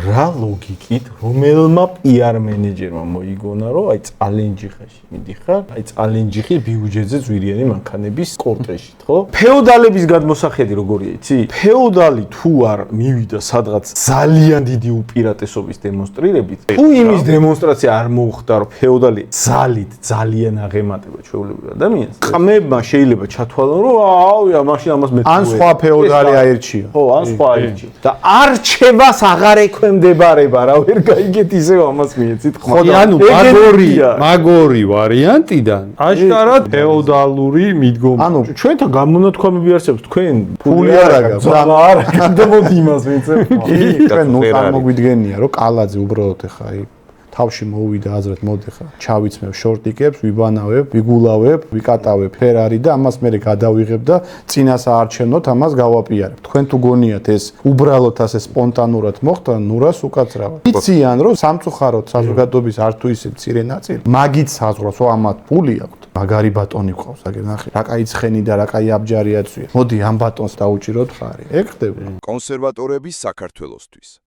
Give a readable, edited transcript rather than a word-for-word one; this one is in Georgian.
რა ლოგიკით რომელმა PR მენეჯერმა მოიგონა რომ აი წალენჯიხაში მიდიხარ აი წალენჯიხი ბიუჯეტზე ზვირიანი მანქანების კორტეჟით ხო ფეოდალების გადმოსახედი როგორია იცი ფეოდალი თუ არ მივიდა სადღაც ძალიან დიდი უპირატესობის დემონსტრირებით თუ იმის დემონსტრაცია არ მოუხდა რომ ფეოდალი ძალიან აღემატება ჩვეულებრივ ადამიანს ყმებმა შეიძლება ჩათვალონ რომ აუია მაშინ ამას მე ან სხვა ფეოდალი აირჩია ხო ან სხვა აირჩია და არჩევას აღარ ექვემდებარება რა ვერ გაიგეთ ისევ ამას მიეცით ხო და ანუ მაგორი ვარიანტიდან აშკარად ფეოდალური მიდგომა ანუ ჩვენთან გამონათქვამები არსებობს თქვენ ფული არ აქვს არა გადამოდი იმას ვიცით თქვენ ნუ წარმოგვიდგენია რომ კალაძე უბრალოდ ეხა აი თავში მოვიდა აზრად მოდი ხა ჩავიცმევ შორტიკებს ვიბანავებ ვიგულავებ ვიკატავებ ფერარი და ამას მე გადავიღებ და წინას აარჩენოთ ამას გავაპიარებ თქვენ თუ გონიათ ეს უბრალოდ ასე სპონტანურად მოხდა ნურას უკაცრავად იციან რომ სამწუხაროდ საზოგადოების არ თუ ისე მცირე ნაწილი მაგით საზღვრავს რომ ამათ ფული აქვთ მაგარი ბატონი ყავს აგერ ნახე რა კაი ცხენი და რა კაი აბჯარი აწვია მოდი ამ ბატონს დაუჭიროთ ხარი ეგ ხდება კონსერვატორების საქართველოსთვის